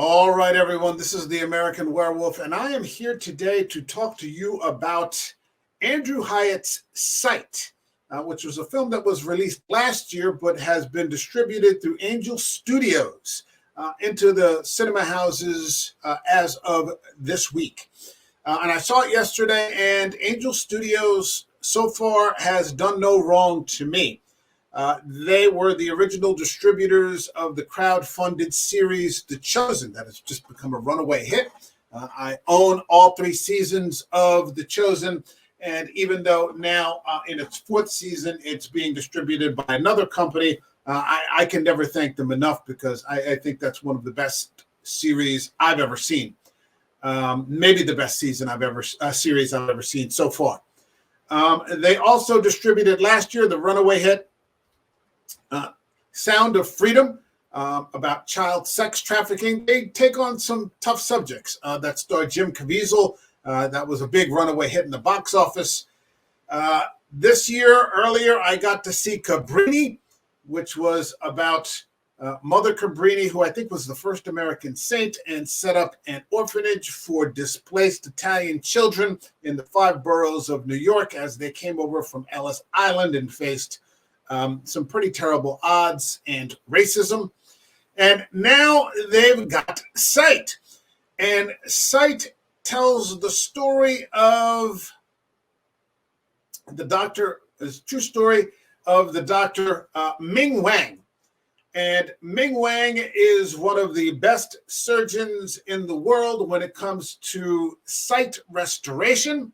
All right, everyone, this is the American Werewolf, and I am here today to talk to you about Andrew Hyatt's Sight, which was a film that was released last year but has been distributed through Angel Studios into the cinema houses as of this week. And I saw it yesterday, and Angel Studios so far has done no wrong to me. They were the original distributors of the crowd-funded series The Chosen that has just become a runaway hit. I own all 3 seasons of The Chosen, and even though now in its 4th season it's being distributed by another company, I can never thank them enough because I think that's one of the best series I've ever seen. Maybe the best series I've ever seen so far. They also distributed last year the runaway hit Sound of Freedom, about child sex trafficking. They take on some tough subjects that star Jim Caviezel. That was a big runaway hit in the box office. This year, earlier, I got to see Cabrini, which was about Mother Cabrini, who I think was the first American saint and set up an orphanage for displaced Italian children in the 5 boroughs of New York as they came over from Ellis Island and faced some pretty terrible odds and racism. And now they've got Sight. And Sight tells the story of the doctor, it's a true story of the doctor Ming Wang. And Ming Wang is one of the best surgeons in the world when it comes to sight restoration.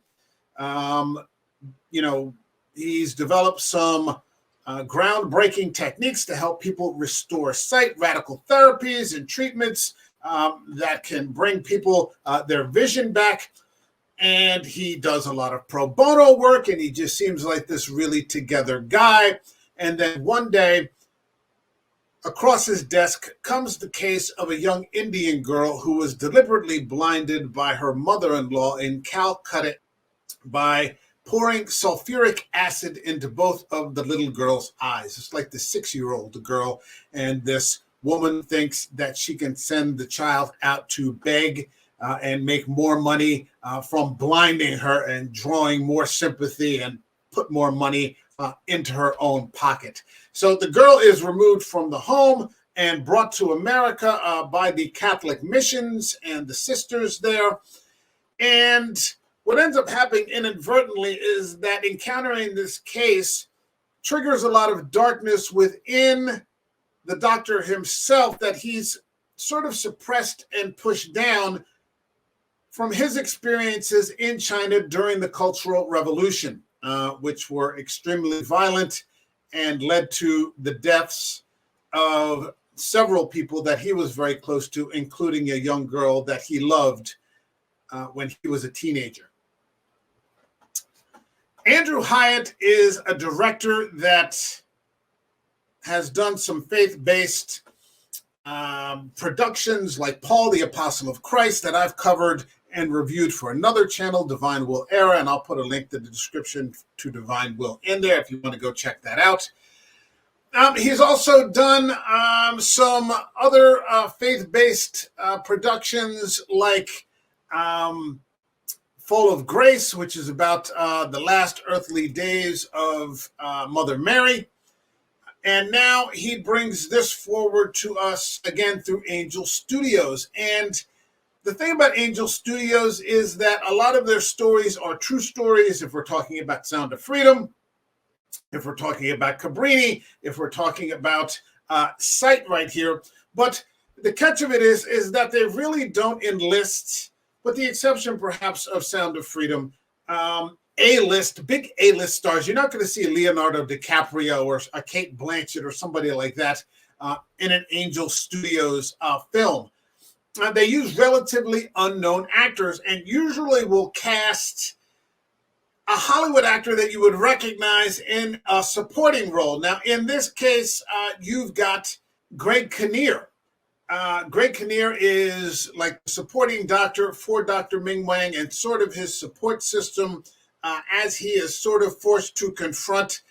He's developed some groundbreaking techniques to help people restore sight, radical therapies and treatments that can bring people their vision back. And he does a lot of pro bono work, and he just seems like this really together guy. And then one day, across his desk comes the case of a young Indian girl who was deliberately blinded by her mother-in-law in Calcutta by pouring sulfuric acid into both of the little girl's eyes. It's like the 6-year-old girl, and this woman thinks that she can send the child out to beg and make more money from blinding her and drawing more sympathy and put more money into her own pocket. So the girl is removed from the home and brought to America by the Catholic missions and the sisters there. And what ends up happening inadvertently is that encountering this case triggers a lot of darkness within the doctor himself that he's sort of suppressed and pushed down from his experiences in China during the Cultural Revolution, which were extremely violent and led to the deaths of several people that he was very close to, including a young girl that he loved when he was a teenager. Andrew Hyatt is a director that has done some faith-based productions like Paul, the Apostle of Christ, that I've covered and reviewed for another channel, Divine Will Era, and I'll put a link to the description to Divine Will in there if you want to go check that out. He's also done some other faith-based productions like Full of Grace, which is about the last earthly days of Mother Mary. And now he brings this forward to us again through Angel Studios. And the thing about Angel Studios is that a lot of their stories are true stories. If we're talking about Sound of Freedom, if we're talking about Cabrini, if we're talking about Sight right here. But the catch of it is that they really don't enlist, with the exception perhaps of Sound of Freedom, big A-list stars. You're not going to see Leonardo DiCaprio or a Kate Blanchett or somebody like that in an Angel Studios film. They use relatively unknown actors and usually will cast a Hollywood actor that you would recognize in a supporting role. Now, in this case, you've got Greg Kinnear. Greg Kinnear is like the supporting doctor for Dr. Ming Wang and sort of his support system as he is sort of forced to confront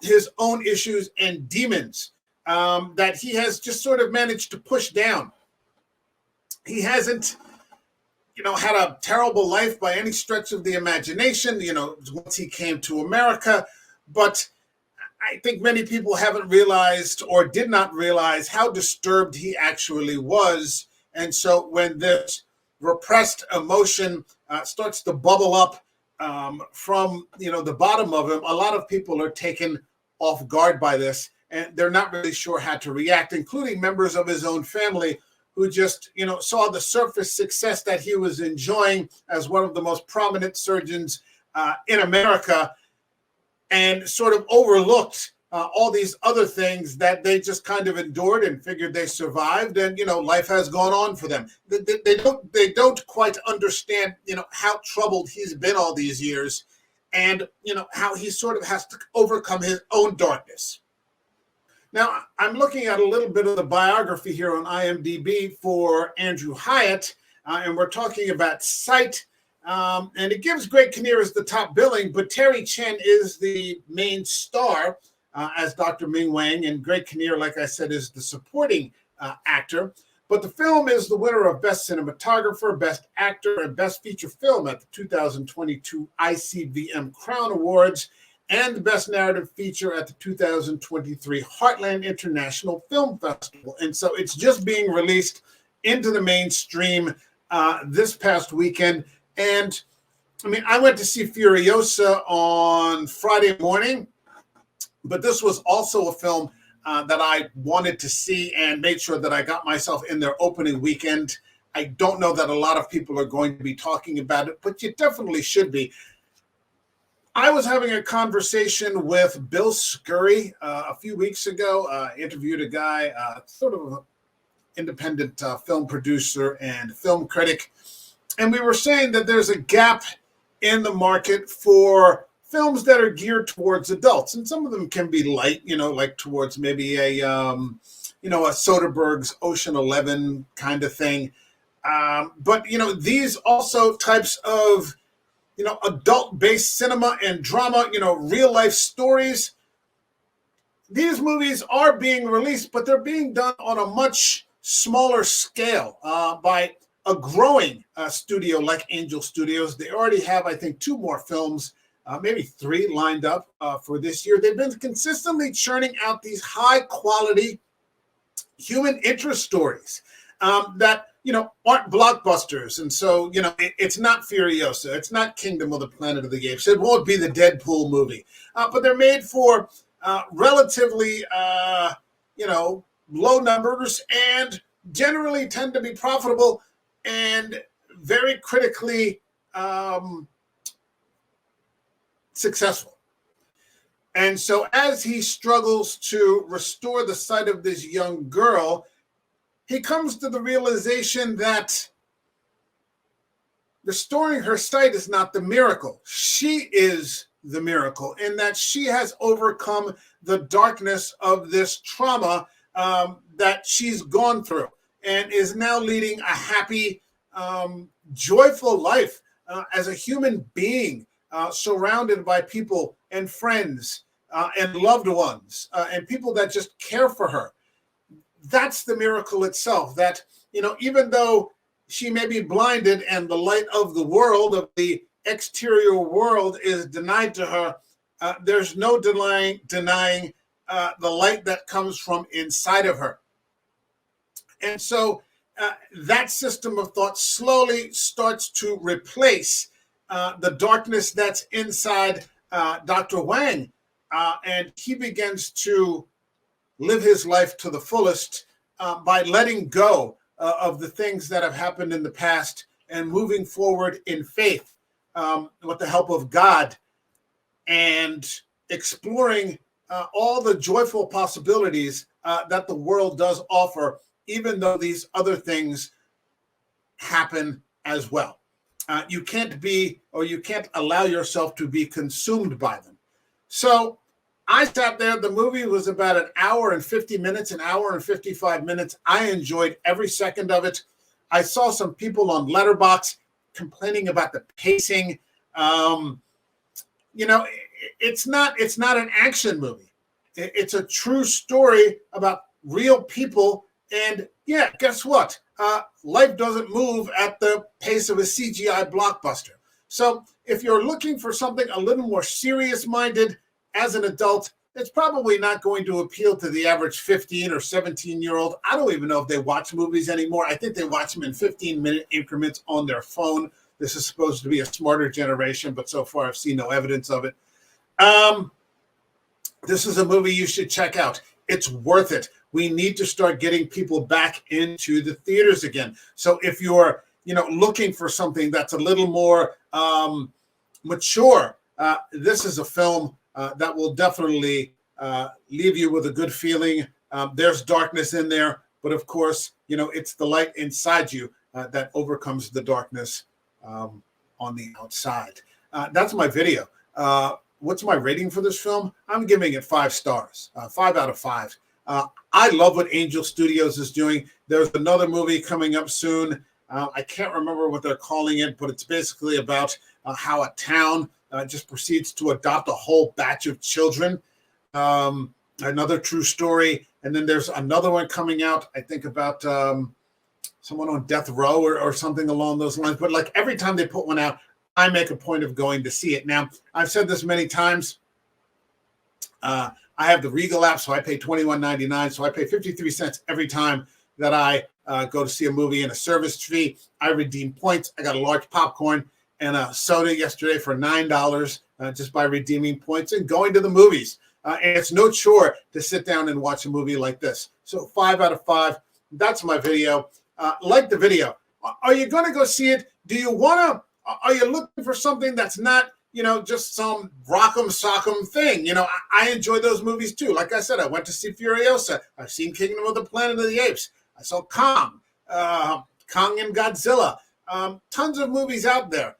his own issues and demons that he has just sort of managed to push down. He hasn't, had a terrible life by any stretch of the imagination, once he came to America. But I think many people haven't realized or did not realize how disturbed he actually was. And so when this repressed emotion starts to bubble up from, the bottom of him, a lot of people are taken off guard by this, and they're not really sure how to react, including members of his own family who just, saw the surface success that he was enjoying as one of the most prominent surgeons in America, and sort of overlooked all these other things that they just kind of endured and figured they survived, and life has gone on for them. They don't quite understand how troubled he's been all these years, and how he sort of has to overcome his own darkness. Now, I'm looking at a little bit of the biography here on IMDb for Andrew Hyatt, and we're talking about Sight. And it gives Greg Kinnear as the top billing, but Terry Chen is the main star as Dr. Ming Wang, and Greg Kinnear, like I said, is the supporting actor. But the film is the winner of Best Cinematographer, Best Actor, and Best Feature Film at the 2022 ICVM Crown Awards, and the Best Narrative Feature at the 2023 Heartland International Film Festival. And so it's just being released into the mainstream this past weekend. And I mean, I went to see Furiosa on Friday morning, but this was also a film that I wanted to see and made sure that I got myself in their opening weekend. I don't know that a lot of people are going to be talking about it, but you definitely should be. I was having a conversation with Bill Scurry a few weeks ago, interviewed a guy, sort of an independent film producer and film critic. And we were saying that there's a gap in the market for films that are geared towards adults. And some of them can be light, like towards maybe a Soderbergh's Ocean 11 kind of thing. But these also types of, adult-based cinema and drama, real-life stories. These movies are being released, but they're being done on a much smaller scale by a growing studio like Angel Studios. They already have, I think, 2 more films, maybe 3 lined up for this year. They've been consistently churning out these high-quality human interest stories that aren't blockbusters. And so, it's not Furiosa. It's not Kingdom of the Planet of the Apes. It won't be the Deadpool movie. But they're made for relatively, low numbers and generally tend to be profitable and very critically successful. And so as he struggles to restore the sight of this young girl, he comes to the realization that restoring her sight is not the miracle. She is the miracle, in that she has overcome the darkness of this trauma that she's gone through and is now leading a happy, joyful life as a human being, surrounded by people and friends and loved ones and people that just care for her. That's the miracle itself, that, even though she may be blinded and the light of the world, of the exterior world, is denied to her, there's no denying the light that comes from inside of her. And so that system of thought slowly starts to replace the darkness that's inside Dr. Wang. And he begins to live his life to the fullest by letting go of the things that have happened in the past and moving forward in faith with the help of God, and exploring all the joyful possibilities that the world does offer, even though these other things happen as well. You can't allow yourself to be consumed by them. So I sat there. The movie was about an hour and 50 minutes, an hour and 55 minutes. I enjoyed every second of it. I saw some people on Letterboxd complaining about the pacing. It's not an action movie. It's a true story about real people. And yeah, guess what? life doesn't move at the pace of a CGI blockbuster. So if you're looking for something a little more serious-minded as an adult, it's probably not going to appeal to the average 15 or 17-year-old. I don't even know if they watch movies anymore. I think they watch them in 15-minute increments on their phone. This is supposed to be a smarter generation, but so far I've seen no evidence of it. This is a movie you should check out. It's worth it. We need to start getting people back into the theaters again. So if you're, looking for something that's a little more mature, this is a film that will definitely leave you with a good feeling. There's darkness in there, but of course, it's the light inside you that overcomes the darkness on the outside. That's my video. What's my rating for this film? I'm giving it 5 stars, 5 out of 5. I love what Angel Studios is doing. There's another movie coming up soon. I can't remember what they're calling it, but it's basically about how a town just proceeds to adopt a whole batch of children. Another true story. And then there's another one coming out, I think, about someone on death row or something along those lines. But like every time they put one out, I make a point of going to see it. Now, I've said this many times. I have the Regal app, so I pay $21.99. So I pay 53 cents every time that I go to see a movie and a service fee. I redeem points. I got a large popcorn and a soda yesterday for $9 just by redeeming points and going to the movies. And it's no chore to sit down and watch a movie like this. So 5 out of 5. That's my video. Like the video. Are you going to go see it? Do you want to? Are you looking for something that's not, just some rock'em sock'em thing? I enjoy those movies too. Like I said, I went to see Furiosa. I've seen Kingdom of the Planet of the Apes. I saw Kong and Godzilla. Tons of movies out there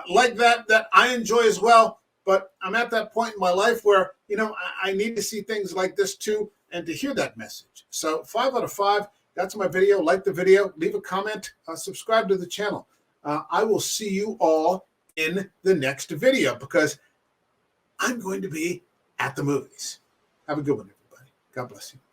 like that I enjoy as well. But I'm at that point in my life where, I need to see things like this too and to hear that message. So 5 out of 5. That's my video. Like the video. Leave a comment. Subscribe to the channel. I will see you all in the next video because I'm going to be at the movies. Have a good one, everybody. God bless you.